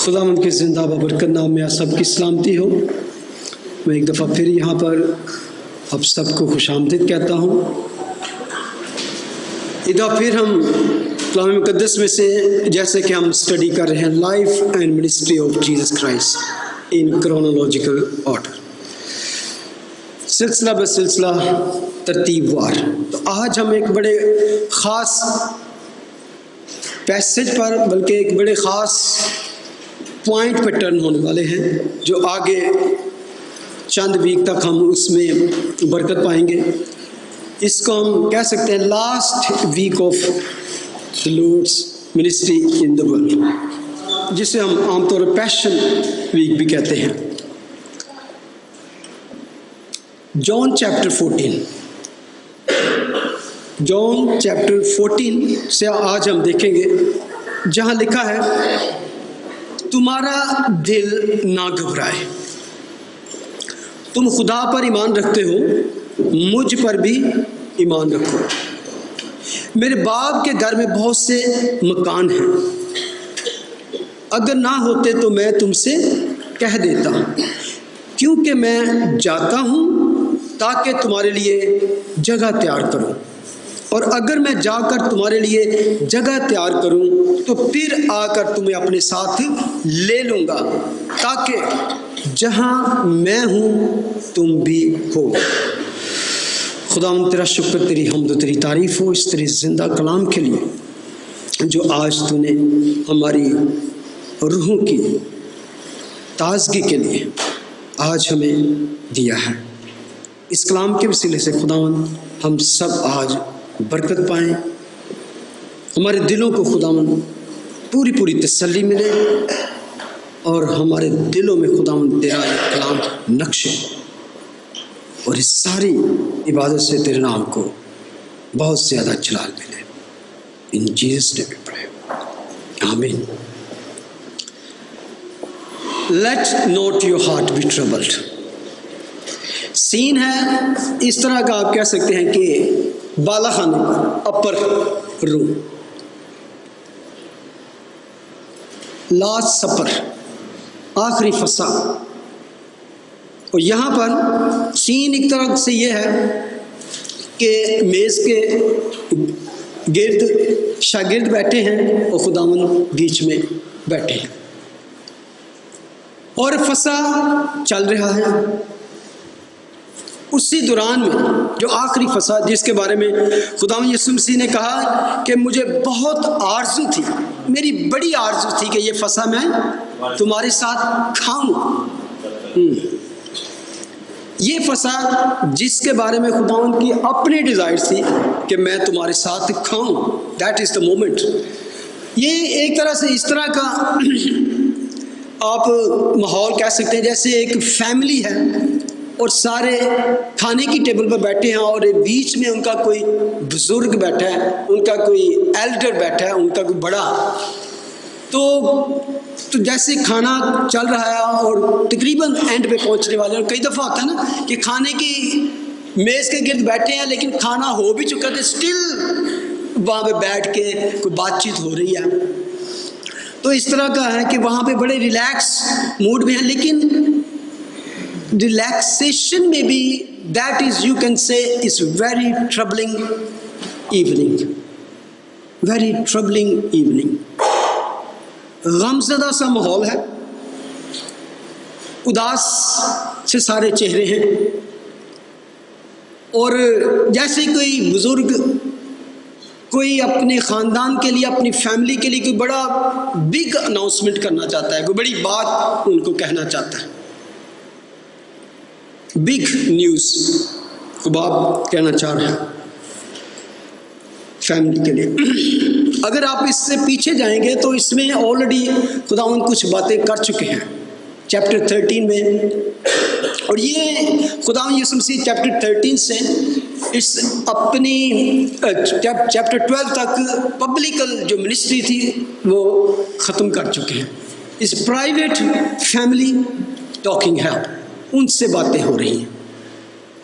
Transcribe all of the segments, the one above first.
खुदावंद के जिंदा बबरकत नाम में आप सबकी सलामती हो। मैं एक दफ़ा फिर यहाँ पर आप सबको खुशामदीद कहता हूँ। इधर फिर हम कलाम मुक़द्दस में से जैसे कि हम स्टडी कर रहे हैं life and ministry of Jesus Christ in chronological order, सिलसिला ब सिलसिला तरतीबवार। तो आज हम एक बड़े ख़ास पैसेज पर, बल्कि एक बड़े ख़ास पॉइंट पर टर्न होने वाले हैं, जो आगे चंद वीक तक हम उसमें बरकत पाएंगे। इसको हम कह सकते हैं last week of the lord's ministry in the world, जिसे हम आमतौर पर पैशन वीक भी कहते हैं। जॉन चैप्टर 14, जॉन चैप्टर 14 से आज हम देखेंगे, जहाँ लिखा है तुम्हारा दिल ना घबराए, तुम खुदा पर ईमान रखते हो, मुझ पर भी ईमान रखो। मेरे बाप के घर में बहुत से मकान हैं, अगर ना होते तो मैं तुमसे कह देता, क्योंकि मैं जाता हूँ ताकि तुम्हारे लिए जगह तैयार करूँ, और अगर मैं जाकर तुम्हारे लिए जगह तैयार करूँ तो फिर आकर तुम्हें अपने साथ ले लूँगा, ताकि जहाँ मैं हूँ तुम भी हो। खुदावंद तेरा शुक्र, तेरी हम्द, तेरी तारीफ़ हो इस तेरे ज़िंदा कलाम के लिए, जो आज तूने हमारी रूहों की ताज़गी के लिए आज हमें दिया है। इस कलाम के वसीले से खुदावंद हम सब आज बरकत पाएँ, हमारे दिलों को खुदावंद पूरी पूरी तसल्ली मिले, और हमारे दिलों में खुदावंद तेरा कलाम नक्शे, और इस सारी इबादत से तेरे नाम को बहुत ज़्यादा जलाल मिले। In Jesus name we pray, amen. Let not your heart be troubled. Scene है इस तरह का, आप कह सकते हैं कि बाला खाने पर, अपर रूम, लास्ट सपर, आखिरी फसा। और यहाँ पर सीन एक तरह से ये है कि मेज़ के गिर्द शागिर्द बैठे हैं और खुदावंद बीच में बैठे हैं, और फसा चल रहा है। उसी दौरान में जो आखिरी फसा, जिसके बारे में खुदावंद यीशु मसीह ने कहा कि मुझे बहुत आरज़ू थी, मेरी बड़ी आरज़ू थी कि ये फसा मैं तुम्हारे साथ खाऊं। ये फसा जिसके बारे में खुदावंद की अपनी डिज़ायर थी कि मैं तुम्हारे साथ खाऊं, दैट इज़ द मोमेंट। ये एक तरह से इस तरह का आप माहौल कह सकते हैं, जैसे एक फैमिली है और सारे खाने की टेबल पर बैठे हैं, और बीच में उनका कोई बुजुर्ग बैठा है, उनका कोई एल्डर बैठा है, उनका कोई बड़ा। तो जैसे खाना चल रहा है और तकरीबन एंड पे पहुंचने वाले, और कई दफ़ा होता है ना कि खाने की मेज़ के गिर्द बैठे हैं लेकिन खाना हो भी चुका है, स्टिल वहाँ पे बैठ के कोई बातचीत हो रही है। तो इस तरह का है कि वहाँ पे बड़े रिलैक्स मूड में है, लेकिन रिलैक्सेशन में भी that is, you can say, is very troubling evening, very troubling evening. गमज़दा सा माहौल है, उदास से सारे चेहरे हैं, और जैसे कोई बुजुर्ग कोई अपने ख़ानदान के लिए, अपनी फैमिली के लिए कोई बड़ा बिग अनाउंसमेंट करना चाहता है, कोई बड़ी बात उनको कहना चाहता है, बिग न्यूज़ को बाप कहना चाह रहे हैं फैमिली के लिए। अगर आप इससे पीछे जाएंगे तो इसमें ऑलरेडी खुदावंद कुछ बातें कर चुके हैं चैप्टर 13 में, और ये खुदावंद यीशु मसीह चैप्टर 13 से इस अपनी चैप्टर 12 तक पब्लिकल जो मिनिस्ट्री थी वो ख़त्म कर चुके हैं। इस प्राइवेट फैमिली टॉकिंग है, उनसे बातें हो रही हैं,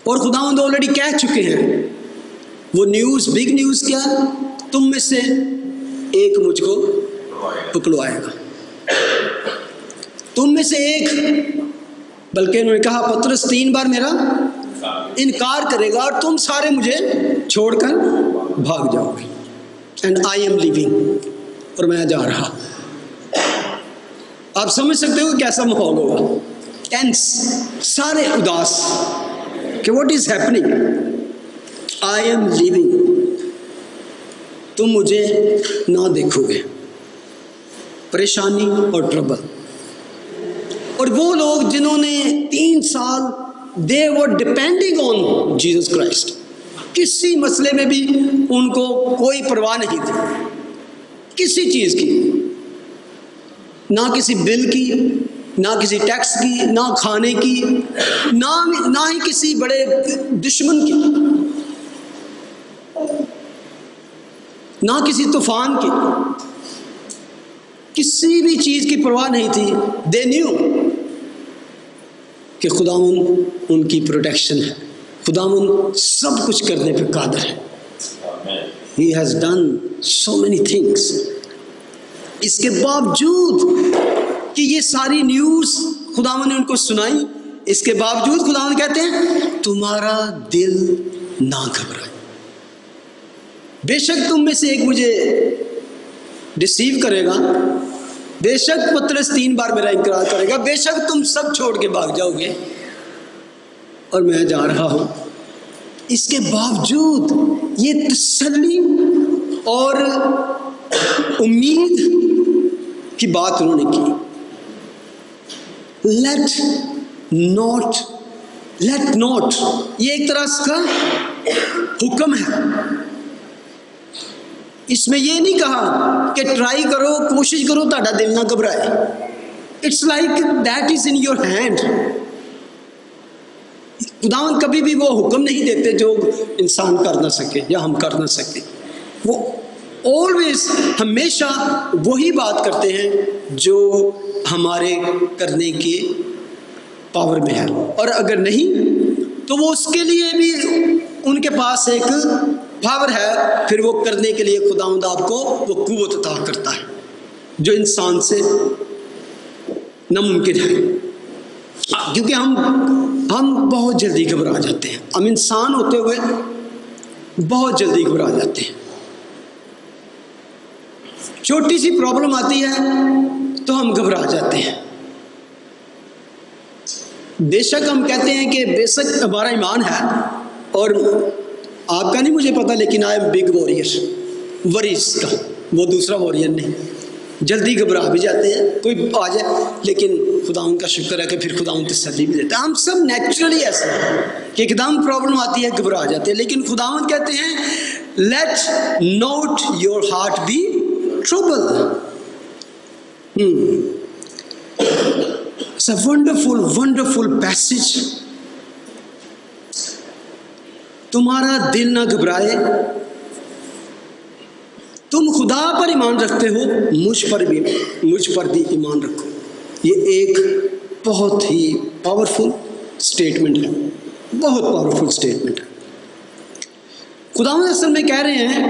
और खुदावंद ऑलरेडी कह चुके हैं वो न्यूज़, बिग न्यूज़ क्या, तुम में से एक मुझको पकड़वाएगा। तुम में से एक, बल्कि उन्होंने कहा पतरस 3 बार मेरा इनकार करेगा और तुम सारे मुझे छोड़कर भाग जाओगे। एंड आई एम लिविंग, और मैं जा रहा। आप समझ सकते हो कैसा माहौल होगा, टेंस, सारे उदास कि what is happening. I am living, तुम मुझे ना देखोगे। परेशानी और ट्रबल। और वो लोग जिन्होंने 3 साल दे वर डिपेंडिंग ऑन जीसस क्राइस्ट, किसी मसले में भी उनको कोई परवाह नहीं थी, किसी चीज़ की, ना किसी बिल की, ना किसी टैक्स की, ना खाने की, ना ही किसी बड़े दुश्मन की, ना किसी तूफान की, किसी भी चीज़ की परवाह नहीं थी। दे न्यू कि खुदावन उनकी प्रोटेक्शन है, खुदावन सब कुछ करने पे कादिर है। He has done so many things। इसके बावजूद कि ये सारी न्यूज़ खुदावन ने उनको सुनाई, इसके बावजूद खुदावन कहते हैं तुम्हारा दिल ना घबराए। बेशक तुम में से एक मुझे डिसीव करेगा, बेशक पतरस 3 बार मेरा इनकार करेगा, बेशक तुम सब छोड़ के भाग जाओगे और मैं जा रहा हूं। इसके बावजूद ये तसल्ली और उम्मीद की बात उन्होंने की। लेट नॉट, ये एक तरह का हुक्म है। इसमें ये नहीं कहा कि ट्राई करो, कोशिश करो, ताड़ा दिल ना घबराए। It's like that is in your hand. खुदावन कभी भी वो हुक्म नहीं देते जो इंसान कर ना सके या हम कर ना सके। वो ऑलवेज हमेशा वही बात करते हैं जो हमारे करने की पावर में है, और अगर नहीं तो वो उसके लिए भी उनके पास एक पावर है, फिर वो करने के लिए खुदावंद आपको वो कुव्वत अता करता है जो इंसान से नामुमकिन है। क्योंकि हम बहुत जल्दी घबरा जाते हैं, हम इंसान होते हुए बहुत जल्दी घबरा जाते हैं। छोटी सी प्रॉब्लम आती है तो हम घबरा जाते हैं। बेशक हम कहते हैं कि बेशक हमारा ईमान है, और आपका नहीं मुझे पता, लेकिन I am big warrior, worries का वो दूसरा वॉरियर नहीं। जल्दी घबरा भी जाते हैं, कोई आ जाए, लेकिन खुदावन का शुक्र है कि फिर खुदावन तसल्ली भी देता है। हम सब नेचुरली ऐसे हैं कि एकदम प्रॉब्लम आती है घबरा जाते हैं, लेकिन खुदावन कहते हैं let not your heart be trouble. It's a wonderful passage. तुम्हारा दिल ना घबराए, तुम खुदा पर ईमान रखते हो, मुझ पर भी ईमान रखो। ये एक बहुत ही पावरफुल स्टेटमेंट है, बहुत पावरफुल स्टेटमेंट है। खुदावंद असल में कह रहे हैं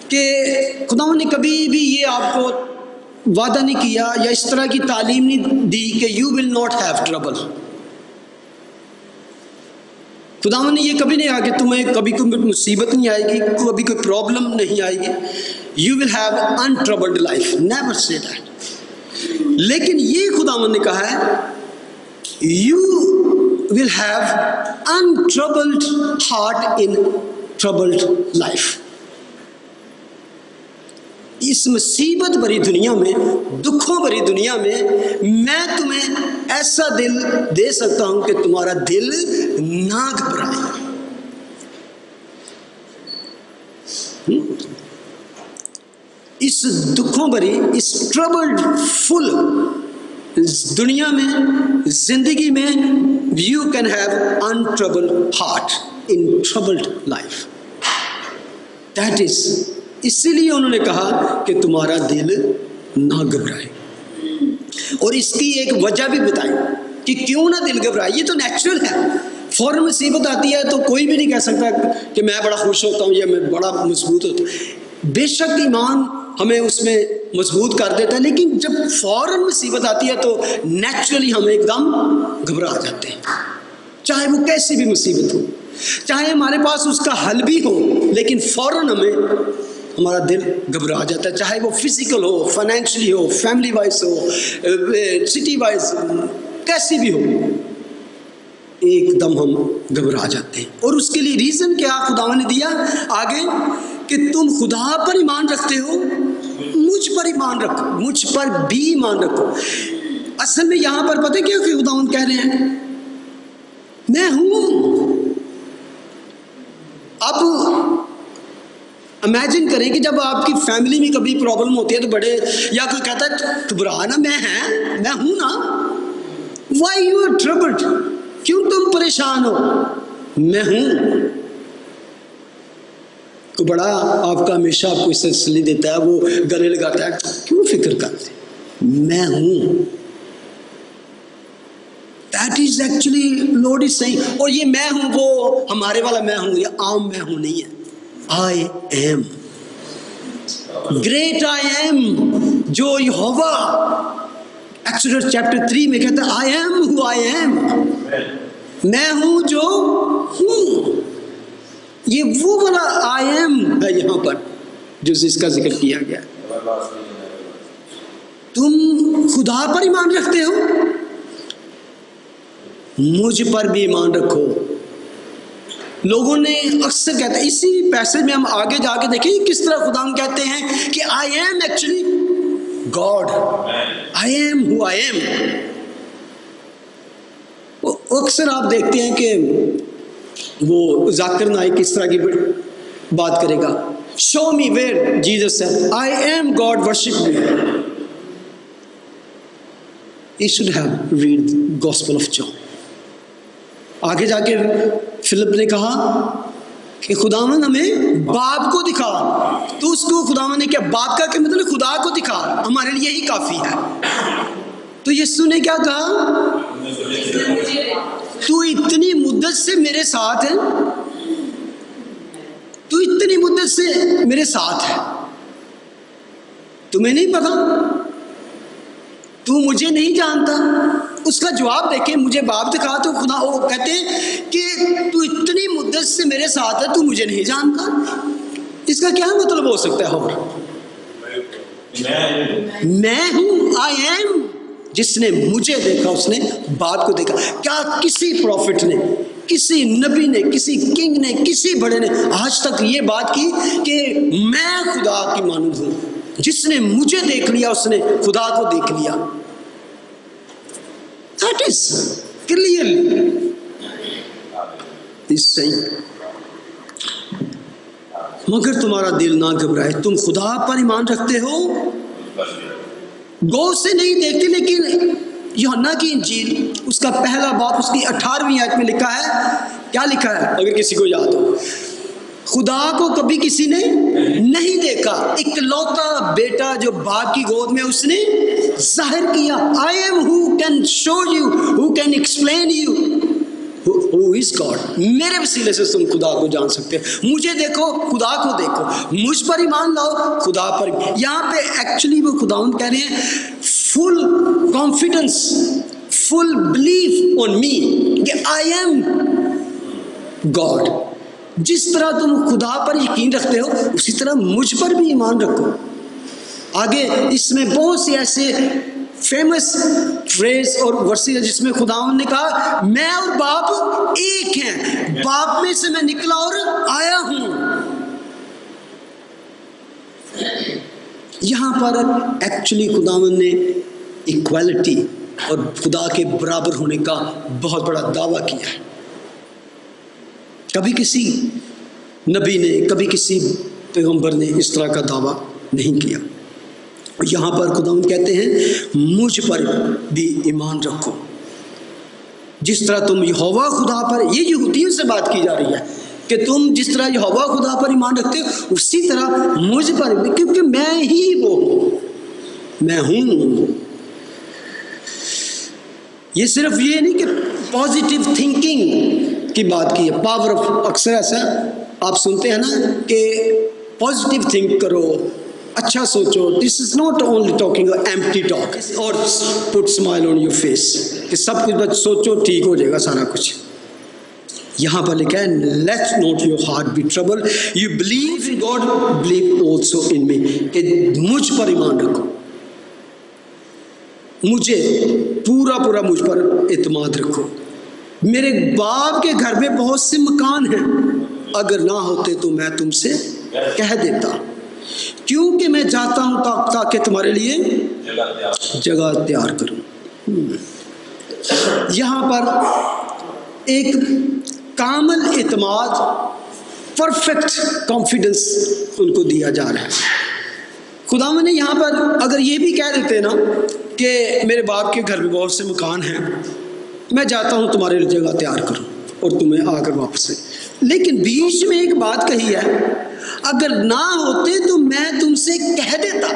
कि खुदावंद ने कभी भी ये आपको वादा नहीं किया या इस तरह की तालीम नहीं दी कि you will not have trouble. खुदावंद ने ये कभी नहीं कहा कि तुम्हें कभी कोई मुसीबत नहीं आएगी, कभी कोई प्रॉब्लम नहीं आएगी। You will have untroubled life, never say that. लेकिन ये खुदावंद ने कहा है you will have untroubled heart in troubled life. इस मुसीबत भरी दुनिया में, दुखों भरी दुनिया में मैं तुम्हें ऐसा दिल दे सकता हूं कि तुम्हारा दिल ना घबराए। इस दुखों भरी, इस ट्रबल्ड फुल दुनिया में, जिंदगी में, you can have untroubled heart in troubled life. That is, इसीलिए उन्होंने कहा कि तुम्हारा दिल ना घबराए, और इसकी एक वजह भी बताई कि क्यों ना दिल घबराए। ये तो नेचुरल है। फौरन मुसीबत आती है तो कोई भी नहीं कह सकता कि मैं बड़ा खुश होता हूँ या मैं बड़ा मजबूत होता हूँ। बेशक ईमान हमें उसमें मजबूत कर देता है, लेकिन जब फौरन मुसीबत आती है तो नेचुरली हम एकदम घबरा जाते हैं, चाहे वो कैसी भी मुसीबत हो, चाहे हमारे पास उसका हल भी हो, लेकिन फौरन हमारा दिल घबरा जाता है, चाहे वो फिजिकल हो, फाइनेंशियली हो, फैमिली वाइज हो, सिटी वाइज, कैसी भी हो, एकदम हम घबरा जाते हैं। और उसके लिए रीज़न क्या खुदा ने दिया आगे, कि तुम खुदा पर ईमान रखते हो, मुझ पर ईमान रखो, मुझ पर भी ईमान रखो। असल में यहाँ पर पता क्या कि खुदा कह रहे हैं, मैं हूँ। अब इमेजिन करें कि जब आपकी फैमिली में कभी प्रॉब्लम होती है तो बड़े, या कोई कहता है घबरा ना, मैं हूं ना, वाई यू आर ट्रबल्ड, क्यों तुम परेशान हो, मैं हूं। तो बड़ा आपका हमेशा आपको इस तसल्ली देता है, वो गले लगाता है, क्यों फिक्र करते, मैं हूं। That is actually Lord is saying. और ये मैं हूं वो हमारे वाला मैं हूं, ये आम मैं हूं नहीं है, I am, great I am, जो यहोवा एक्सोडस चैप्टर 3 में कहता है, I am who I am, मैं हूं जो हूं। ये वो वाला I am है यहाँ पर जो जिसका जिक्र किया गया। तुम खुदा पर ईमान रखते हो, मुझ पर भी ईमान रखो। लोगों ने अक्सर कहते हैं, इसी पैसेज में हम आगे जाके देखें किस तरह खुदा कहते हैं कि I am actually God, I am who I am. अक्सर आप देखते हैं कि वो जाकिर नाइक किस तरह की बात करेगा, show me where Jesus said I am God worship me. You should have read gospel of John. आगे जाके फिलिप ने कहा कि खुदावन हमें बाप को दिखा, तो उसको खुदावन ने क्या बाप का क्या मतलब, खुदा को दिखा, हमारे लिए यही काफी है। तो यीशु ने क्या कहा, तू इतनी मुद्दत से मेरे साथ है, तू इतनी मुद्दत से मेरे साथ है, तुम्हें नहीं पता, तू मुझे नहीं जानता। उसका जवाब देखे, मुझे बाप दिखा, तो खुदा वो कहते हैं कि तू इतनी मुद्दत से मेरे साथ है, तू मुझे नहीं जानता। इसका क्या मतलब हो सकता है, और मैं हूं, आई एम, जिसने मुझे देखा उसने बाप को देखा। क्या किसी प्रॉफिट ने, किसी नबी ने, किसी किंग ने, किसी बड़े ने आज तक ये बात की कि मैं खुदा की मानूद हूं? जिसने मुझे देख लिया उसने खुदा को देख लिया। That is clearly is saying, मगर तुम्हारा दिल ना घबराए, तुम खुदा पर ईमान रखते हो, गौर से नहीं देखते। लेकिन यूहन्ना की इंजील उसका पहला बाब उसकी 18वीं आयत में लिखा है, क्या लिखा है अगर किसी को याद हो, खुदा को कभी किसी ने नहीं देखा, इकलौता बेटा जो बाप की गोद में उसने जाहिर किया। I am who can show you, who can explain you who is God. मेरे वसीले से तुम खुदा को जान सकते हो। मुझे देखो, खुदा को देखो, मुझ पर ईमान लाओ, खुदा पर। यहाँ पे एक्चुअली वो खुदावंद कह रहे हैं, full confidence, full belief on me कि आई एम गॉड। जिस तरह तुम खुदा पर यकीन रखते हो उसी तरह मुझ पर भी ईमान रखो। आगे इसमें बहुत से ऐसे फेमस फ्रेज और वर्सेस जिसमें खुदावंद ने कहा, मैं और बाप एक हैं, बाप में से मैं निकला और आया हूं। यहां पर एक्चुअली खुदावंद ने इक्वालिटी और खुदा के बराबर होने का बहुत बड़ा दावा किया है। कभी किसी नबी ने, कभी किसी पैगंबर ने इस तरह का दावा नहीं किया। यहाँ पर खुदावंद कहते हैं, मुझ पर भी ईमान रखो। जिस तरह तुम यहोवा खुदा पर, ये यहूदियों से बात की जा रही है कि तुम जिस तरह यहोवा खुदा पर ईमान रखते हो उसी तरह मुझ पर भी, क्योंकि मैं ही वो हूँ, मैं हूँ। ये सिर्फ ये नहीं कि पॉजिटिव थिंकिंग की बात की है, पावर ऑफ, अक्सर ऐसा आप सुनते हैं ना कि पॉजिटिव थिंक करो, अच्छा सोचो। This is not only talking empty talk और put smile on your face कि सब कुछ बस सोचो ठीक हो जाएगा सारा कुछ। यहाँ पर लिखा है let not your heart be trouble, you believe in God, believe also in me, कि मुझ पर ईमान रखो, मुझे पूरा पूरा मुझ पर एतमाद रखो। मेरे बाप के घर में बहुत से मकान हैं, अगर ना होते तो मैं तुमसे कह देता, क्योंकि मैं जाता हूं ताकि तुम्हारे लिए जगह तैयार करूं। यहां पर एक कामल एतमाद, परफेक्ट कॉन्फिडेंस उनको दिया जा रहा है। खुदावंद ने यहाँ पर अगर ये भी कह देते ना कि मेरे बाप के घर में बहुत से मकान हैं, मैं जाता हूँ तुम्हारे लिए जगह तैयार करूँ और तुम्हें आकर वापस से, लेकिन बीच में एक बात कही है, अगर ना होते तो मैं तुमसे कह देता।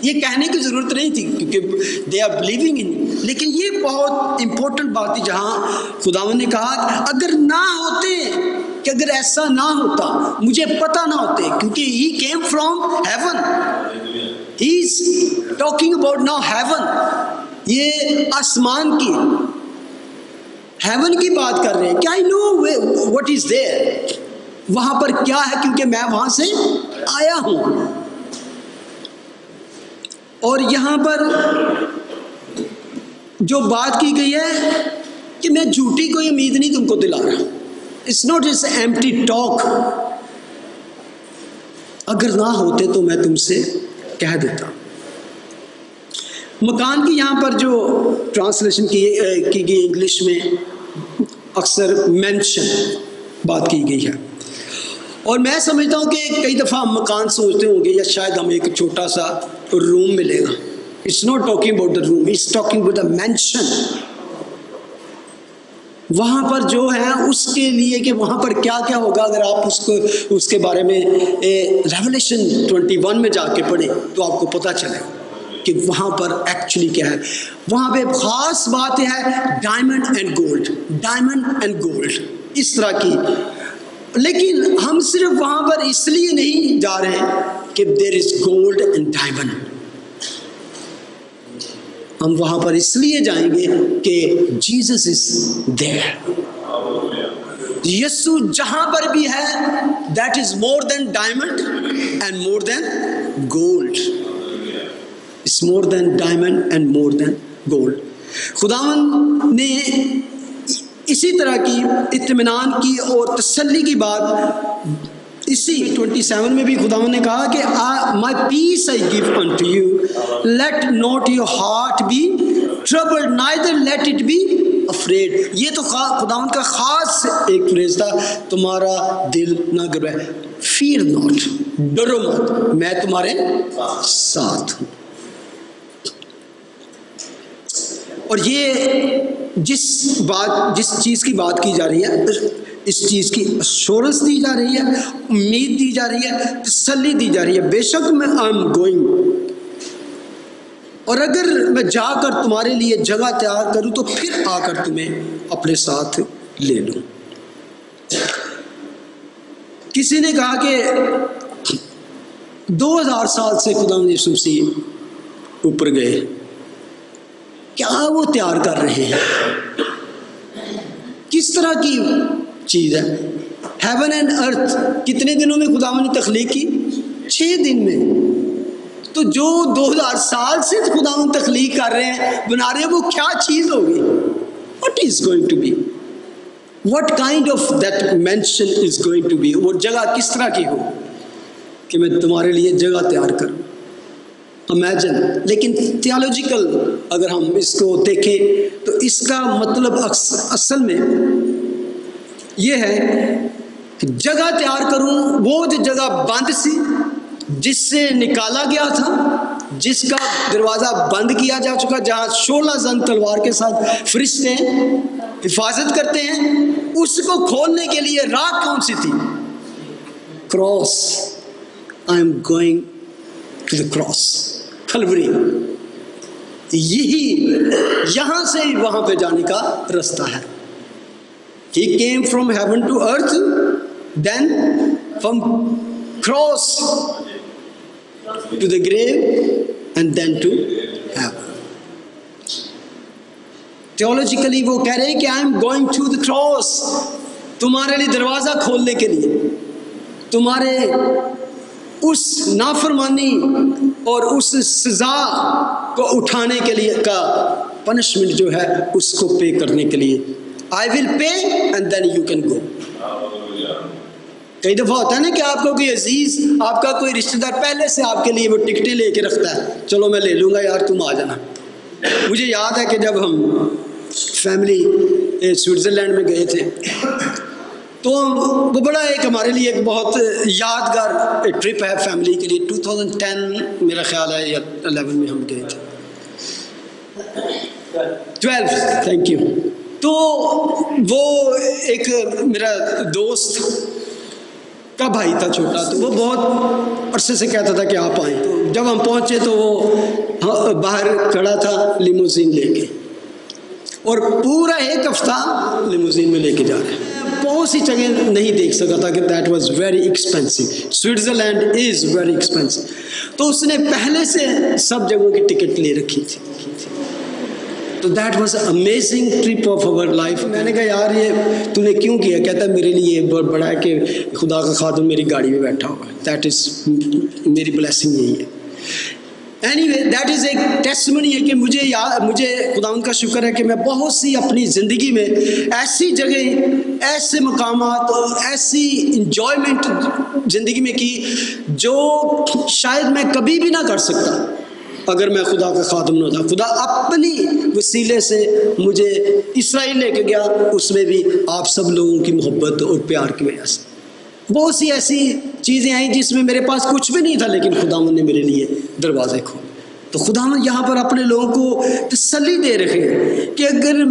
ये कहने की ज़रूरत नहीं थी क्योंकि दे आर बिलीविंग इन, लेकिन ये बहुत इंपॉर्टेंट बात थी जहाँ खुदावंद ने कहा अगर ना होते, कि अगर ऐसा ना होता, मुझे पता ना होते, क्योंकि he came from heaven, he is talking about now heaven, ये आसमान की, हेवन की बात कर रहे हैं कि I know what is there, वहां पर क्या है, क्योंकि मैं वहां से आया हूं। और यहां पर जो बात की गई है कि मैं झूठी कोई उम्मीद नहीं तुमको दिला रहा, it's not it's empty talk, अगर ना होते तो मैं तुमसे कह देता। मकान की यहाँ पर जो ट्रांसलेशन की गई इंग्लिश में अक्सर मेंशन बात की गई है, और मैं समझता हूँ कि कई दफ़ा हम मकान सोचते होंगे या शायद हमें एक छोटा सा रूम मिलेगा। It's not talking about the room, it's talking about the mention. वहाँ पर जो है उसके लिए कि वहाँ पर क्या क्या होगा, अगर आप उसके बारे में रेवलेशन 21 में जाके पढ़े तो आपको पता चलेगा कि वहाँ पर एक्चुअली क्या है। वहाँ पे खास बात है diamond and gold, diamond and gold इस तरह की, लेकिन हम सिर्फ वहाँ पर इसलिए नहीं जा रहे कि there is gold and diamond, हम वहाँ पर इसलिए जाएंगे कि जीसस इज देयर। यीशु जहाँ पर भी है that is more than diamond and more than gold, it's more than diamond and more than gold. खुदावंद ने इसी तरह की इत्मीनान की और तसल्ली की बात इसी 27 में भी खुदावंद ने कहा कि my peace I give unto you, let not your heart be troubled neither let it be afraid. ये तो खुदावंद का खास एक फ्रेज था, तुम्हारा दिल ना घबराए, फियर नॉट, डरो मत, मैं तुम्हारे साथ हूँ। और ये जिस चीज़ की बात की जा रही है, इस चीज़ की एश्योरेंस दी जा रही है, उम्मीद दी जा रही है, तसल्ली दी जा रही है। बेशक मैं आई एम गोइंग, और अगर मैं जाकर तुम्हारे लिए जगह तैयार करूं तो फिर आकर तुम्हें अपने साथ ले लूं। किसी ने कहा कि 2000 साल से खुदा यीशु मसीह ऊपर गए, क्या वो तैयार कर रहे हैं, किस तरह की चीज़ है। हेवन एंड अर्थ कितने दिनों में खुदावंद ने तख्लीक की? 6 दिन में। तो जो 2000 साल से खुदावंद तख्लीक कर रहे हैं, बना रहे हैं, वो क्या चीज़ होगी? What is going to be, what kind of that mansion is going to be. वो जगह किस तरह की हो कि मैं तुम्हारे लिए जगह तैयार करूं, इमेजिन। लेकिन थियोलॉजिकल अगर हम इसको देखें तो इसका मतलब असल में ये है कि जगह तैयार करूं, वो जो जगह बंद सी जिससे निकाला गया था, जिसका दरवाज़ा बंद किया जा चुका, जहाँ 16 जन तलवार के साथ फरिश्ते हिफाजत करते हैं, उसको खोलने के लिए राह कौन सी थी? Cross. I am going to the cross, Calvary. यही यहाँ से वहाँ पे जाने का रास्ता है। He came from heaven to earth, then from cross to the grave and then to heaven. Theologically वो कह रहे हैं कि I am going to the cross, तुम्हारे लिए दरवाज़ा खोलने के लिए, तुम्हारे उस नाफरमानी और उस सज़ा को उठाने के लिए का पनिशमेंट जो है उसको पे करने के लिए. I will pay and then you can go. कई दफ़ा होता है ना कि आपको कोई अजीज़, आपका कोई रिश्तेदार पहले से आपके लिए वो टिकटें लेके रखता है, चलो मैं ले लूँगा यार तुम आ जाना. मुझे याद है कि जब हम फैमिली स्विट्ज़रलैंड में गए थे तो वो बड़ा एक हमारे लिए एक बहुत यादगार ट्रिप है फैमिली के लिए. 2010 मेरा ख्याल है या 11 में हम गए थे, 12, थैंक यू. तो वो एक मेरा दोस्त का भाई था छोटा, तो वो बहुत अरसे से कहता था कि आप आएँ. तो जब हम पहुँचे तो वो बाहर खड़ा था लिमोजीन लेके, और पूरा एक हफ्ता लिमोजीन में लेके जा रहे हैं. बहुत सी जगह नहीं देख सका था कि that was very expensive. Switzerland is very expensive. तो उसने पहले से सब जगहों की टिकट ले रखी थी. तो that was amazing trip of our life. मैंने कहा यार ये तूने क्यों किया? कहता है मेरे लिए बहुत बड़ा है कि खुदा का खादिम मेरी गाड़ी में बैठा हुआ है. दैट इज़ मेरी ब्लेसिंग यही है. एनीवे दैट इज़ एक टेस्टिमनी है कि मुझे खुदावंद का शुक्र है कि मैं बहुत सी अपनी ज़िंदगी में ऐसी जगह, ऐसे मकामात और ऐसी इंजॉयमेंट ज़िंदगी में की जो शायद मैं कभी भी ना कर सकता अगर मैं खुदा का खादिम न होता. खुदा अपनी वसीले से मुझे इसराइल लेके गया, उसमें भी आप सब लोगों की मोहब्बत और प्यार की वजह से. बहुत सी ऐसी चीज़ें आई जिसमें मेरे पास कुछ भी नहीं था, लेकिन खुदावंद ने मेरे लिए दरवाजे खोले. तो खुदावंद यहाँ पर अपने लोगों को तसल्ली दे रहे हैं कि अगर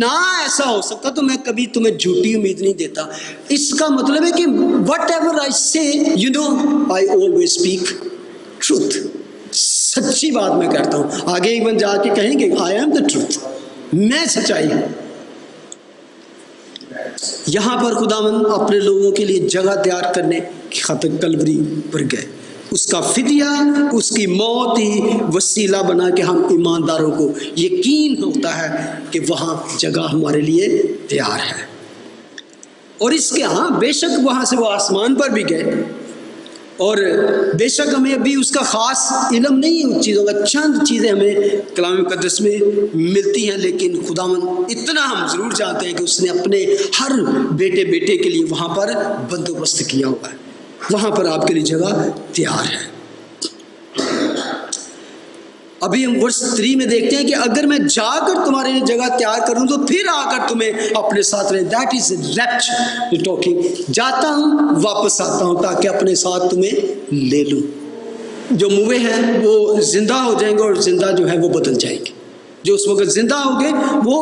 ना ऐसा हो सकता तो मैं कभी तुम्हें झूठी उम्मीद नहीं देता. इसका मतलब है कि वट एवर आई से, you know, I always speak truth. सच्ची बात मैं कहता हूँ. आगे एक बार जाके कहेंगे आई एम द ट्रूथ, मैं सच्चाई हूँ. यहाँ पर खुदावंद अपने लोगों के लिए जगह तैयार करने की खातिर कलवरी पर गए. उसका फिदिया, उसकी मौत ही वसीला बना के हम ईमानदारों को यकीन होता है कि वहाँ जगह हमारे लिए तैयार है. और इसके बेशक वहाँ से वो आसमान पर भी गए और बेशक हमें अभी उसका ख़ास इल्म नहीं उन चीज़ों का, चंद चीज़ें हमें कलाम मुक़द्दस में मिलती हैं, लेकिन खुदावंद इतना हम ज़रूर जानते हैं कि उसने अपने हर बेटे के लिए वहाँ पर बंदोबस्त किया हुआ है. वहाँ पर आपके लिए जगह तैयार है. अभी हम वर्ष 3 में देखते हैं कि अगर मैं जाकर तुम्हारे लिए जगह तैयार करूं तो फिर आकर तुम्हें अपने साथ रहे. That is rapture talking. जाता हूं वापस आता हूं ताकि अपने साथ तुम्हें ले लूं. जो मुए हैं वो जिंदा हो जाएंगे और जिंदा जो है वो बदल जाएंगे. जो उस वक्त जिंदा होंगे वो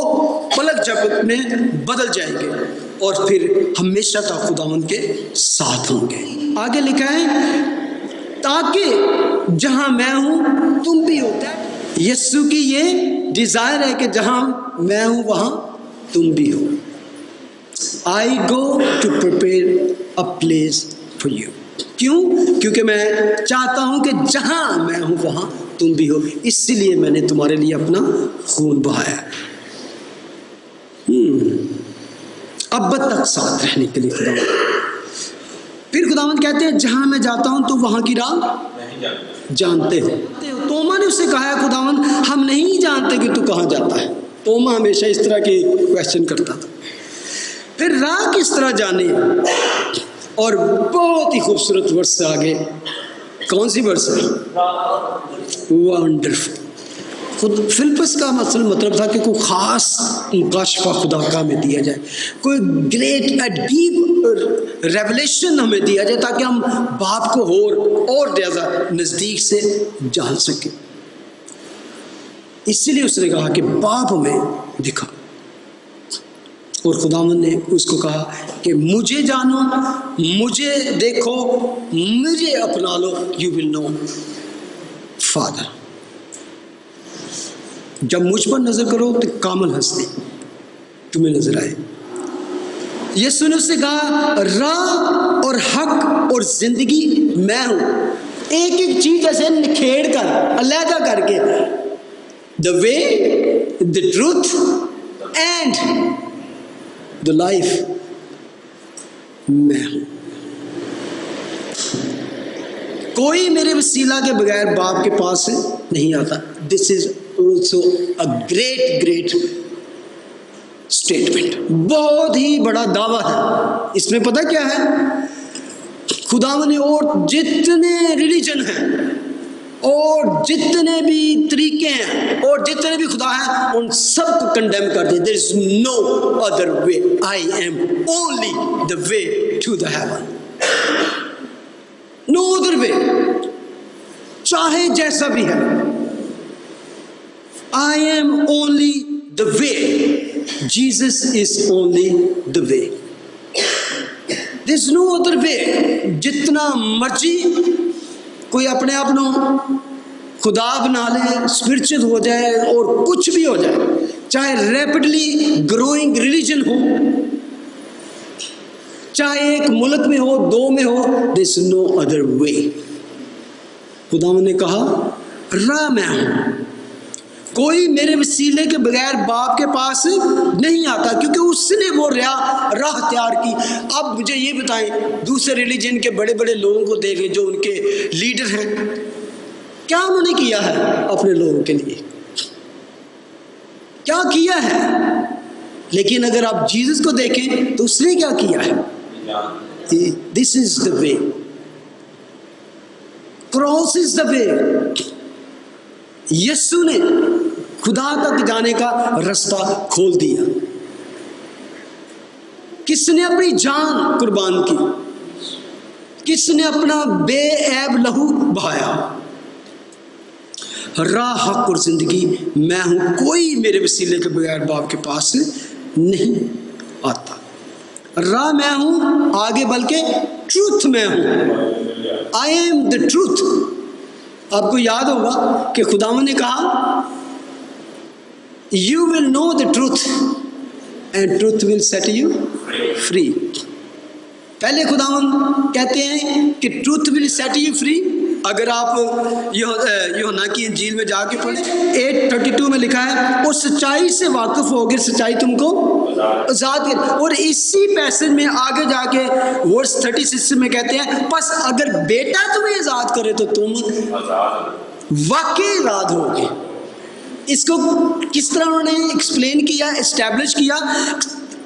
पलक झपक में बदल जाएंगे और फिर हमेशा तक खुदावंद के साथ होंगे. आगे लिखा है ताकि जहां मैं हूं तुम भी हो. यीशु की ये डिजायर है कि जहां मैं हूं वहां तुम भी हो. I go to prepare a place for you. क्यों? क्योंकि मैं चाहता हूं कि जहां मैं हूं वहां तुम भी हो. इसलिए मैंने तुम्हारे लिए अपना खून बहाया. अब तक साथ रहने के लिए खुदावंद. फिर खुदावंद कहते हैं जहां मैं जाता हूं तो वहां की राह जानते हो. तोमा ने उससे कहा है खुदावंद हम नहीं जानते कि तू कहाँ जाता है. तोमा हमेशा इस तरह के क्वेश्चन करता था. फिर राह किस तरह जाने. और बहुत ही खूबसूरत वर्ष से आगे, कौन सी वर्ष है? वंडरफुल. खुद फिलिप्पस का मतलब था कि कोई ख़ास मुकाशफा खुदा का हमें दिया जाए, कोई ग्रेट डीप रेवलेशन हमें दिया जाए ताकि हम बाप को और ज़्यादा नज़दीक से जान सकें. इसीलिए उसने कहा कि बाप हमें दिखा. और खुदावंद ने उसको कहा कि मुझे जानो, मुझे देखो, मुझे अपना लो. You will know father. जब मुझ पर नजर करो तो कामल हस्ती तुम्हें नजर आए. यीशु ने उससे कहा राह और हक और जिंदगी मैं हूं. एक एक चीज ऐसे निखेड़ कर, अलहदा करके, the way, the truth and the life, मैं हूं। कोई मेरे वसीला के बगैर बाप के पास नहीं आता। This is also a great statement, बहुत ही बड़ा दावा है। इसमें पता क्या है, खुदावंद ने और जितने रिलीजन हैं और जितने भी तरीके हैं और जितने भी खुदा हैं, उन सबको कंडेम कर दिया। There is no other way, I am only the way to the heaven, no other way, चाहे जैसा भी है। I am only the way, Jesus is only the way, there is no other way. जितना मर्जी कोई अपने आप को खुदा बना ले, स्पिरिचुअल हो जाए और कुछ भी हो जाए, चाहे रैपिडली ग्रोइंग रिलीजन हो, चाहे एक मुल्क में हो, दो में हो, there is no other way. खुदावंद ने कहा, राह मैं हूं, कोई मेरे वसीले के बगैर बाप के पास नहीं आता, क्योंकि उसने वो राह तैयार की। अब मुझे ये बताएं, दूसरे रिलीजन के बड़े बड़े लोगों को देखें जो उनके लीडर हैं, क्या उन्होंने किया है अपने लोगों के लिए, क्या किया है। लेकिन अगर आप जीसस को देखें तो उसने क्या किया है, this is the way, cross is the way. यीशु ने खुदा तक जाने का रास्ता खोल दिया। किसने अपनी जान कुर्बान की, किसने अपना बेऐब लहू बहाया। राह, हक और जिंदगी मैं हूं, कोई मेरे वसीले के बगैर बाप के पास नहीं आता। राह मैं हूं, आगे बल्कि ट्रूथ मैं हूं, आई एम द ट्रूथ। आपको याद होगा कि खुदावंद ने कहा, you will know the truth and truth will set you free. पहले खुदावंद कहते हैं कि truth will set you free. अगर आप यूहन्ना की इंजील में जाके पढ़े, 8:32 में लिखा है, और सच्चाई से वाकिफ होगे, सच्चाई तुमको आजाद कर। और इसी पैसेज में आगे जाके वर्स 36 में कहते हैं, बस अगर बेटा तुम्हें आजाद करे तो तुम वाकई आजाद होगे। इसको किस तरह उन्होंने एक्सप्लेन किया, एस्टैब्लिश किया,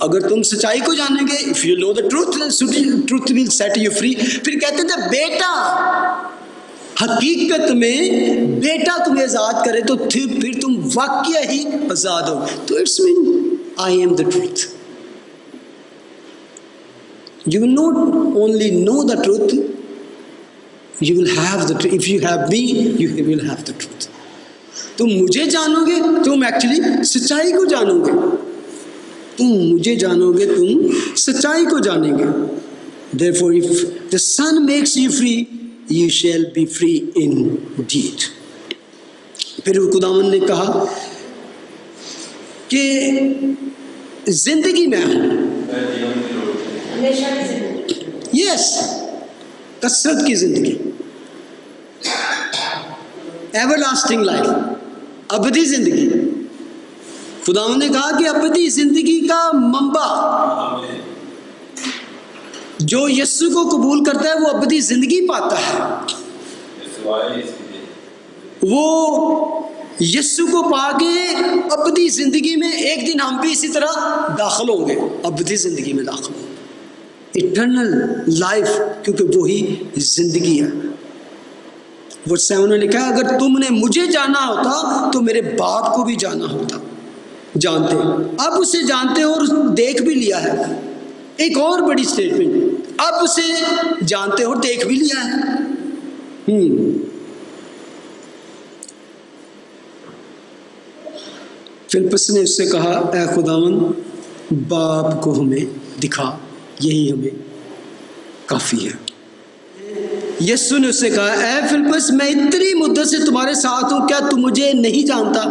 अगर तुम सच्चाई को जानेंगे, if you know the truth, truth will set you free. फिर कहते थे बेटा, हकीकत में बेटा तुम्हें आजाद करे तो फिर तुम वाकई ही आजाद हो। तो it's mean I am the truth. You will not only know the truth, you will have the truth. If you have me, you will have the truth. तुम मुझे जानोगे, तुम एक्चुअली सच्चाई को जानोगे। तुम मुझे जानोगे, तुम सच्चाई को जानेंगे। Therefore, if the Son makes you free, you shall be free indeed. फिर खुदावंद ने कहा कि जिंदगी में हूं, यस, कसरत की जिंदगी, एवरलास्टिंग लाइफ, अबदी जिंदगी। खुदावंद ने कहा कि अबदी जिंदगी का मंबा जो यीशु को कबूल करता है वो अबदी जिंदगी पाता है। वो यीशु को पाके अबदी जिंदगी में एक दिन हम भी इसी तरह दाखिल होंगे, अबदी जिंदगी में दाखिल होंगे, इटर्नल लाइफ, क्योंकि वही जिंदगी है। वो 7 ने लिखा है, अगर तुमने मुझे जाना होता तो मेरे बाप को भी जाना होता। जानते, अब उसे जानते हो और देख भी लिया है। एक और बड़ी स्टेटमेंट, अब उसे जानते हो और देख भी लिया है। फिलिप्पुस ने उससे कहा, ऐ खुदावंद, बाप को हमें दिखा, यही हमें काफी है। यीशु ने उससे कहा, ऐ फिलिप्पुस, मैं इतनी मुद्दत से तुम्हारे साथ हूं, क्या तुम मुझे नहीं जानता?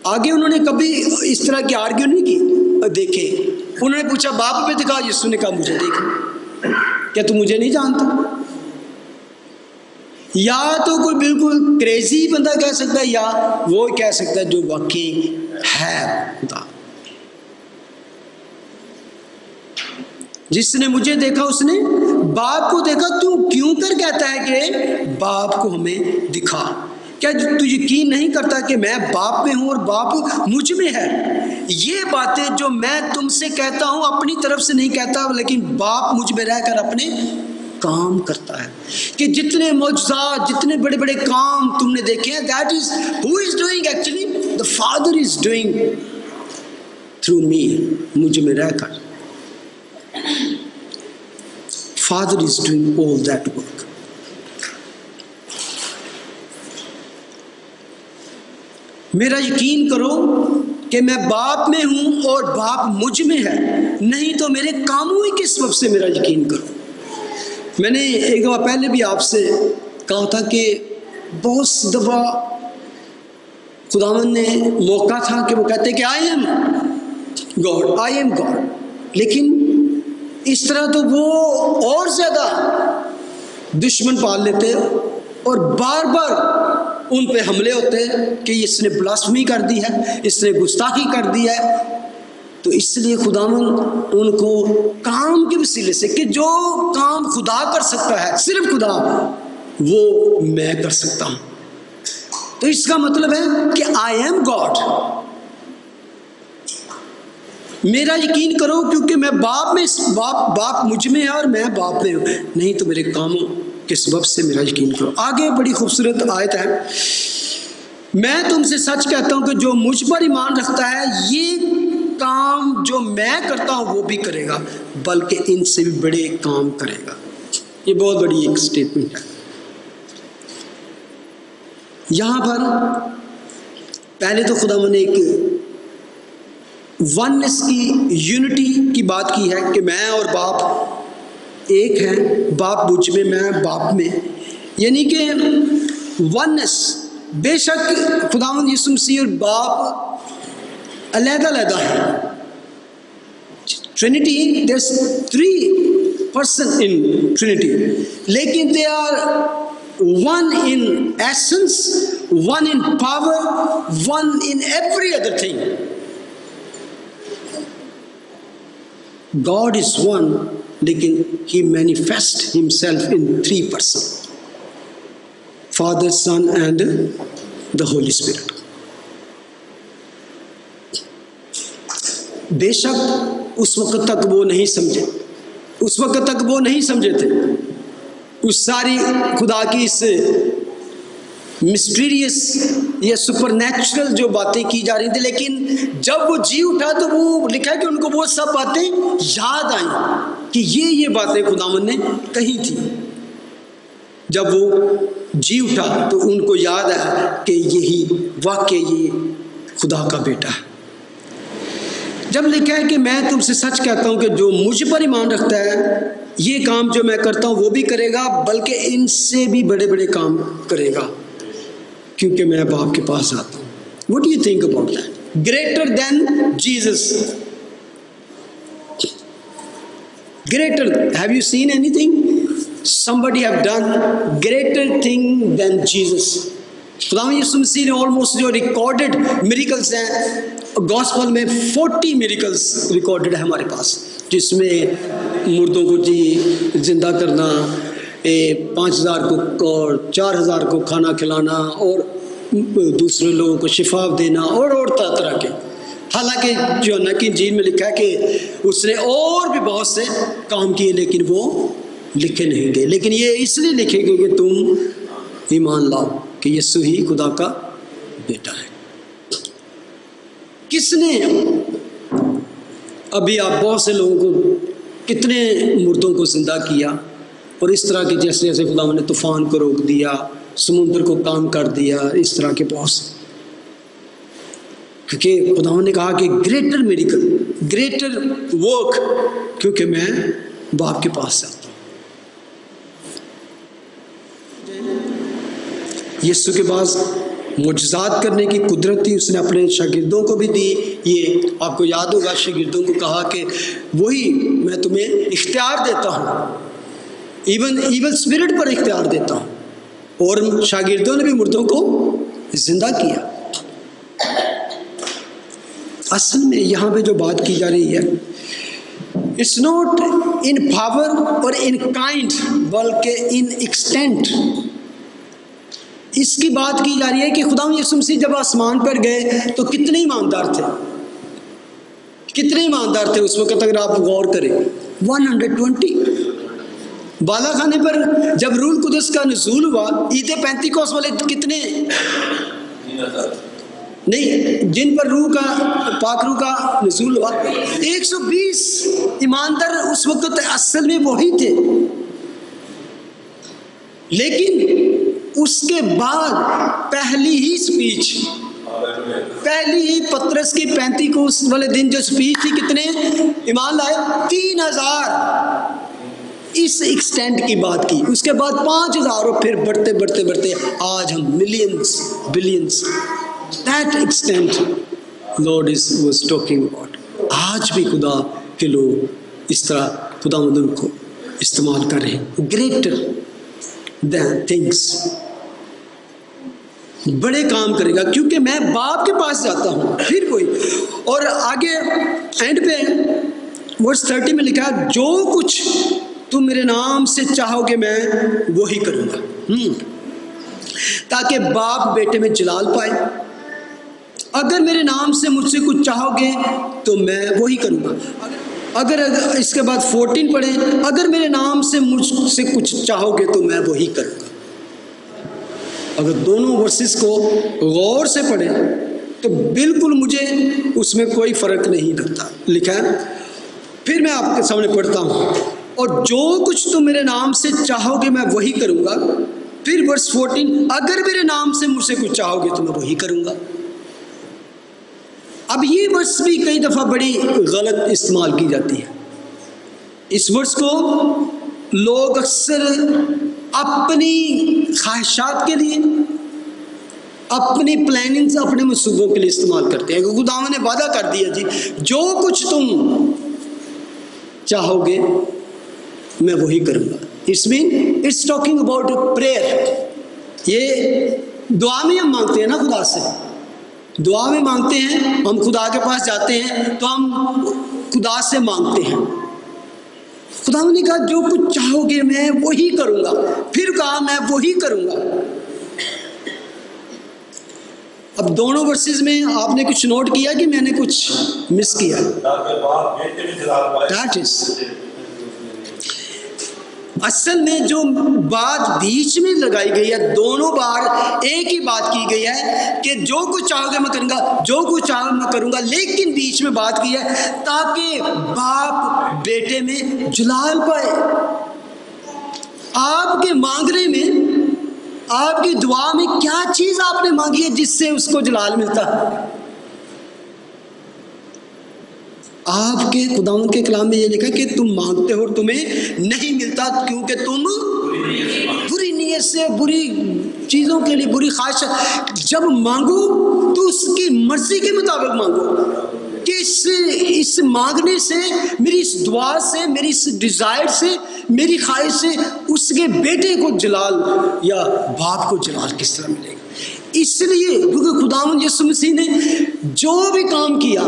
आगे उन्होंने कभी इस तरह की आर्ग्यू नहीं की। देखे, उन्होंने पूछा बाप पे दिखा, यीशु ने कहा मुझे देख, क्या तुम मुझे नहीं जानता? या तो कोई बिल्कुल क्रेजी बंदा कह सकता है, या वो कह सकता है जो वाकई है खुदा। जिसने मुझे देखा उसने बाप को देखा। तू क्यों कर कहता है कि बाप को हमें दिखा? क्या तू यकीन नहीं करता कि मैं बाप में हूं और बाप मुझ में है? ये बातें जो मैं तुमसे कहता हूं अपनी तरफ से नहीं कहता, लेकिन बाप मुझ में रहकर अपने काम करता है। कि जितने मौजूदात, जितने बड़े बड़े काम तुमने देखे हैं, that is who is doing actually, the father is doing through me, मुझ में रहकर। Father is doing all that work. मेरा यकीन करो कि मैं बाप में हूं और बाप मुझ में है, नहीं तो मेरे कामों ही के सबब से मेरा यकीन करो। मैंने एक दफ़ा पहले भी आपसे कहा था कि बहुत दफ़ा खुदावन ने मौका था कि वो कहते कि आई am God, I am God, लेकिन इस तरह तो वो और ज़्यादा दुश्मन पाल लेते और बार बार उन पे हमले होते कि इसने ब्लास्फेमी कर दी है, इसने गुस्ताखी कर दी है। तो इसलिए खुदावन उनको काम के वसीले से, कि जो काम खुदा कर सकता है, सिर्फ खुदा, वो मैं कर सकता हूँ। तो इसका मतलब है कि आई एम गॉड। मेरा यकीन करो क्योंकि मैं बाप में, बाप मुझ में है और मैं बाप में हूँ, नहीं तो मेरे कामों के सबब से मेरा यकीन करो। आगे बड़ी खूबसूरत आयत है, मैं तुमसे सच कहता हूँ कि जो मुझ पर ईमान रखता है ये काम जो मैं करता हूँ वो भी करेगा, बल्कि इनसे भी बड़े काम करेगा। ये बहुत बड़ी एक स्टेटमेंट है। यहाँ पर पहले तो खुदा ने एक वननेस की, यूनिटी की बात की है कि मैं और बाप एक हैं, बाप मुझ में, मैं बाप में, यानी कि वननेस। बेशक खुदावंद यीशु मसीह और बाप अलग-अलग है, trinity, there is 3 person in trinity, लेकिन they are one in essence, one in power, one in every other thing. God is one, लेकिन He manifests Himself in 3 persons, Father, Son and the Holy Spirit. बेशक उस वक्त तक वो नहीं समझे, उस वक्त तक वो नहीं समझे थे उस सारी खुदा की इस मिस्टीरियस या सुपरनैचुरल जो बातें की जा रही थी, लेकिन जब वो जी उठा तो वो लिखा है कि उनको वो सब बातें याद आई कि ये बातें खुदावन ने कही थी। जब वो जी उठा तो उनको याद आया कि यही वाकई ये खुदा का बेटा है। जब लिखा है कि मैं तुमसे सच कहता हूँ कि जो मुझ पर ईमान रखता है ये काम जो मैं करता हूँ वो भी करेगा, बल्कि इनसे भी बड़े बड़े काम करेगा, क्योंकि मैं बाप के पास आता हूँ। What do you think about that? Greater than Jesus. Greater. Have you seen anything? Somebody have done greater thing than Jesus. खुदा यीशु मसीह ने ऑलमोस्ट जो रिकॉर्डेड मिरेकल्स हैं गॉस्पल में 40 मिरेकल्स रिकॉर्डेड है हमारे पास, जिसमें मुर्दों को जी जिंदा करना, 5000 को और 4000 को खाना खिलाना और दूसरे लोगों को शिफा देना और तरह तरह के। हालांकि जो न कि इंजील में लिखा है कि उसने और भी बहुत से काम किए, लेकिन वो लिखे नहीं गए। लेकिन ये इसलिए लिखे गए कि तुम ईमान लाओ कि यीशु ही खुदा का बेटा है। किसने अभी आप बहुत से लोगों को, कितने मुर्दों को जिंदा किया, और इस तरह के जैसे जैसे खुदा ने तूफान को रोक दिया, समुद्र को काम कर दिया, इस तरह के बहुत से, क्योंकि खुदा ने कहा कि ग्रेटर मिरेकल, ग्रेटर वर्क, क्योंकि मैं बाप के पास जाता हूँ। यीशु के पास मुजज़ात करने की कुदरत थी, उसने अपने शागिर्दों को भी दी। ये आपको याद होगा, शागिर्दों को कहा कि वही मैं तुम्हें इख्तियार देता हूँ, इवन ईवल स्पिरिट पर इख्तियार देता हूँ, और शागिर्दों ने भी मुर्दों को जिंदा किया। असल में यहाँ पे जो बात की जा रही है, इट्स नॉट इन पावर और इन काइंड, बल्कि इन एक्सटेंट। इसकी बात की जा रही है कि खुदा यीशु मसीह जब आसमान पर गए तो कितने ईमानदार थे, कितने ईमानदार थे उस वक्त। अगर आप गौर करें 120 बाला खाने पर जब रूल कुदस का नुज़ूल हुआ, ईद पेंतिकोस वाले कितने नहीं, जिन पर रूह का पाक रूह का नुज़ूल हुआ 120 ईमानदार उस वक्त असल में वही थे। लेकिन उसके बाद पहली ही स्पीच, पहली ही पतरस की 35 वाले दिन जो स्पीच थी, कितने ईमान लाए? 3000। इस एक्सटेंट की बात की। उसके बाद 5000 और फिर बढ़ते बढ़ते बढ़ते आज हम millions, billions. That extent Lord was talking about. आज भी खुदा के लोग इस तरह खुदा को इस्तेमाल कर रहे हैं। ग्रेटर दैन थिंग्स, बड़े काम करेगा, क्योंकि मैं बाप के पास जाता हूँ फिर कोई। और आगे एंड पे वर्स 30 में लिखा है, जो कुछ तुम मेरे नाम से चाहोगे मैं वो ही करूँगा, ताकि बाप बेटे में जलाल पाए। अगर मेरे नाम से मुझसे कुछ चाहोगे तो मैं वो ही करूँगा। अगर इसके बाद 14 पढ़े, अगर मेरे नाम से मुझसे कुछ चाहोगे तो मैं वो ही करूँगा। अगर दोनों वर्सेस को गौर से पढ़े तो बिल्कुल मुझे उसमें कोई फ़र्क नहीं लगता। लिखा है, फिर मैं आपके सामने पढ़ता हूँ, और जो कुछ तुम मेरे नाम से चाहोगे मैं वही करूँगा। फिर वर्स 14, अगर मेरे नाम से मुझसे कुछ चाहोगे तो मैं वही करूँगा। अब ये वर्स भी कई दफ़ा बड़ी गलत इस्तेमाल की जाती है। इस वर्स को लोग अक्सर अपनी ख्वाहिशात के लिए, अपनी प्लानिंग्स, अपने मंसूबों के लिए इस्तेमाल करते हैं। क्योंकि खुदा ने वादा कर दिया जी, जो कुछ तुम चाहोगे मैं वही करूँगा। It's mean it's talking about prayer. ये दुआ में हम मांगते हैं ना खुदा से, दुआ में मांगते हैं, हम खुदा के पास जाते हैं तो हम खुदा से मांगते हैं। खुदा ने कहा जो कुछ चाहोगे मैं वही करूँगा। फिर कहा मैं वही करूँगा। अब दोनों वर्सेस में आपने कुछ नोट किया कि मैंने कुछ मिस किया? दैट इज असल में जो बात बीच में लगाई गई है, दोनों बार एक ही बात की गई है कि जो कुछ चाहोगे मैं करूँगा, जो कुछ चाहोगे मैं करूँगा। लेकिन बीच में बात की है ताकि बाप बेटे में जलाल पाए। आपके मांगने में, आपकी दुआ में क्या चीज़ आपने मांगी है जिससे उसको जलाल मिलता है? आपके खुदावंद के कलाम में ये लिखा कि तुम मांगते हो और तुम्हें नहीं मिलता क्योंकि तुम बुरी नीयत से, बुरी चीज़ों के लिए, बुरी ख्वाहिश। जब मांगो तो उसकी मर्जी के मुताबिक मांगो कि इस मांगने से, मेरी इस दुआ से, मेरी इस डिज़ायर से, मेरी ख्वाहिश से उसके बेटे को जलाल या बाप को जलाल किस तरह मिलेगा। इसलिए क्योंकि खुदावंद यीशु मसीह ने जो भी काम किया,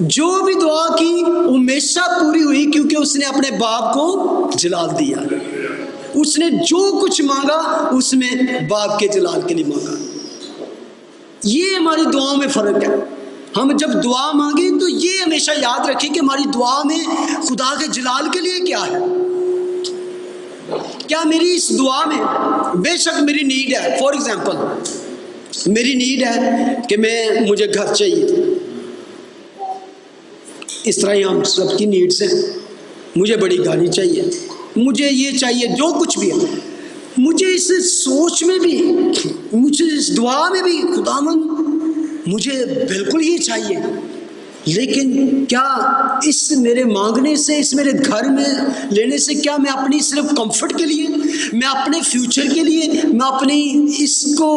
जो भी दुआ की, वो हमेशा पूरी हुई क्योंकि उसने अपने बाप को जलाल दिया। उसने जो कुछ मांगा उसमें बाप के जलाल के लिए मांगा। ये हमारी दुआओं में फ़र्क है। हम जब दुआ मांगे तो ये हमेशा याद रखें कि हमारी दुआ में खुदा के जलाल के लिए क्या है। क्या मेरी इस दुआ में, बेशक मेरी नीड है, फॉर एग्जाम्पल मेरी नीड है कि मुझे घर चाहिए, इस तरह ही हम सबकी नीड्स हैं। मुझे बड़ी गाड़ी चाहिए, मुझे ये चाहिए, जो कुछ भी है। मुझे इस सोच में भी, मुझे इस दुआ में भी खुदावंद मुझे बिल्कुल ये चाहिए। लेकिन क्या इस मेरे मांगने से, इस मेरे घर में लेने से, क्या मैं अपनी सिर्फ कंफर्ट के लिए, मैं अपने फ्यूचर के लिए, मैं अपनी इसको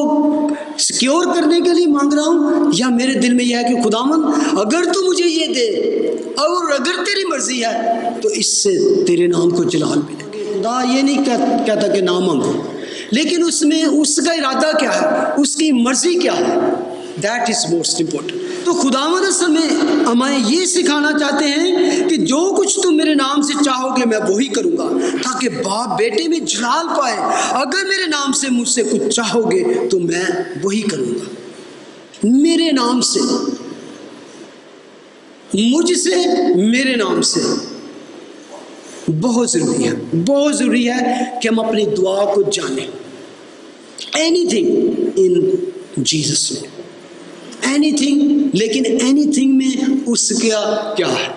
सिक्योर करने के लिए मांग रहा हूँ, या मेरे दिल में यह है कि खुदावंद अगर तू मुझे ये दे और अगर तेरी मर्जी है तो इससे तेरे नाम को जलाल मिलेगा। खुदा ये नहीं कहता कि ना मांगो, लेकिन उसमें उसका इरादा क्या है, उसकी मर्जी क्या है, दैट इज मोस्ट इम्पोर्टेंट। तो खुदावंद असल में हमें ये सिखाना चाहते हैं कि जो कुछ तुम मेरे नाम से चाहोगे मैं वही करूंगा, ताकि बाप बेटे में जलाल पाए। अगर मेरे नाम से मुझसे कुछ चाहोगे तो मैं वही करूंगा। मेरे नाम से, मुझसे, मेरे नाम से। बहुत ज़रूरी है, बहुत ज़रूरी है कि हम अपनी दुआ को जानें। Anything in Jesus name, anything, लेकिन एनीथिंग में उसका क्या है।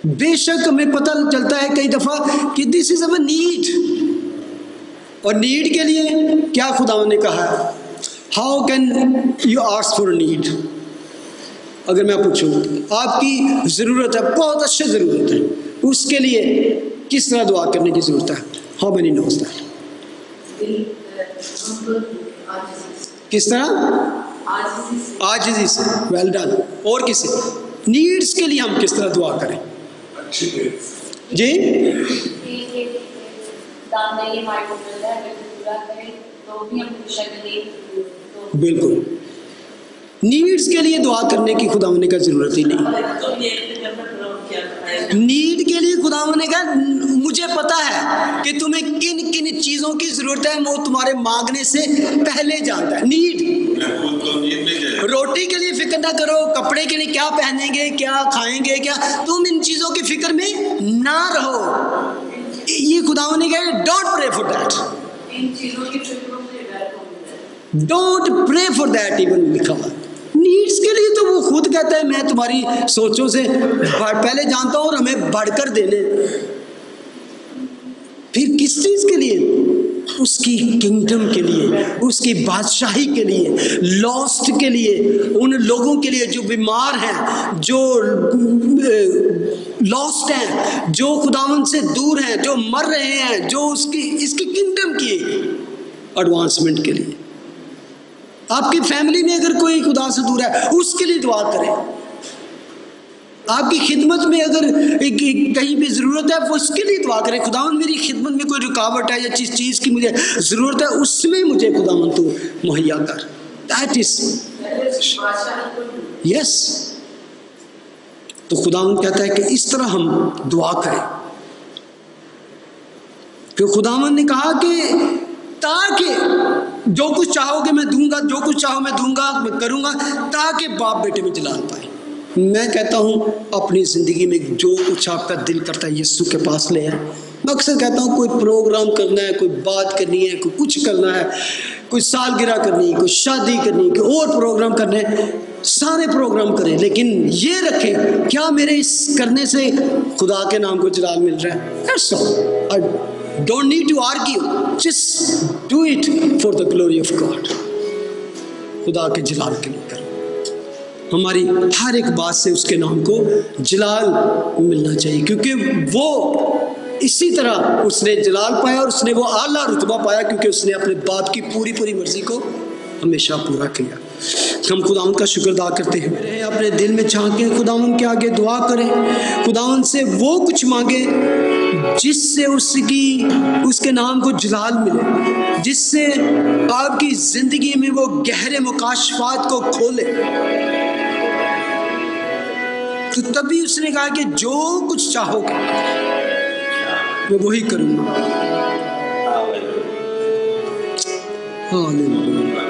बेशक हमें पता चलता है कई दफा कि दिस इज अवर नीड, और नीड के लिए क्या खुदा ने कहा है, how can you ask for need. अगर मैं पूछूं आपकी ज़रूरत है, बहुत अच्छी ज़रूरत है, उसके लिए किस तरह दुआ करने की ज़रूरत है, हाउ मेनी नोज दैट, किस तरह, आजिज़ी से, वेल डन। और किसी नीड्स के लिए हम किस तरह दुआ करें जी, बिल्कुल नीड्स के लिए दुआ करने की खुदावंद का जरूरत ही नहीं। नीड के लिए खुदावंद ने कहा मुझे पता है कि तुम्हें किन किन चीजों की जरूरत है, वो तुम्हारे मांगने से पहले जानता है। नीड, रोटी के लिए फिक्र ना करो, कपड़े के लिए क्या पहनेंगे, क्या खाएंगे, क्या, तुम इन चीजों की फिक्र में ना रहो। ये खुदावंद ने कहा don't pray for that, don't pray for that even लिखा हुआ। नीड्स के लिए तो वो खुद कहता है मैं तुम्हारी सोचों से पहले जानता हूं और हमें बढ़कर देने। फिर किस चीज के लिए, उसकी किंगडम के लिए, उसकी बादशाही के लिए, लॉस्ट के लिए, उन लोगों के लिए जो बीमार हैं, जो लॉस्ट हैं, जो खुदावंद से दूर हैं, जो मर रहे हैं, जो इसकी किंगडम की एडवांसमेंट के लिए। आपकी फैमिली में अगर कोई खुदा से दूर है उसके लिए दुआ करें। आपकी खिदमत में अगर कहीं भी ज़रूरत है वो उसके लिए दुआ करें, खुदावंद मेरी खिदमत में कोई रुकावट है या जिस चीज़ की मुझे ज़रूरत है उसमें मुझे खुदावंद तू मुहैया कर। That is yes. तो खुदावंद कहता है कि इस तरह हम दुआ करें, क्योंकि खुदावंद ने कहा कि ताकि जो कुछ चाहोगे मैं दूंगा, जो कुछ चाहो मैं दूंगा, मैं करूंगा, ताकि बाप बेटे में जलाल पाए। मैं कहता हूं अपनी ज़िंदगी में जो कुछ आपका दिल करता है यीशु के पास ले आए। मैं अक्सर कहता हूं कोई प्रोग्राम करना है, कोई बात करनी है, कोई कुछ करना है, कोई सालगिरह करनी है, कोई शादी करनी है, कोई और प्रोग्राम करने हैं, सारे प्रोग्राम करें, लेकिन ये रखें क्या मेरे इस करने से खुदा के नाम को जलाल मिल रहा है। That's all. Don't need to argue, just do it for the glory of God. खुदा के जलाल के लिए करो। हमारी हर एक बात से उसके नाम को जलाल मिलना चाहिए, क्योंकि वो इसी तरह उसने जलाल पाया और उसने वो आला रुतबा पाया, क्योंकि उसने अपने बाप की पूरी पूरी मर्जी को हमेशा पूरा किया। हम खुदावंद का शुक्र अदा करते हैं, अपने दिल में झांकें, खुदावंद के आगे दुआ करें, खुदावंद से वो कुछ मांगे जिससे उसके नाम को जलाल मिले, जिससे आपकी जिंदगी में वो गहरे मुकाशफात को खोले। तो तभी उसने कहा कि जो कुछ चाहोगे मैं वही करूंगा। हालेलुया।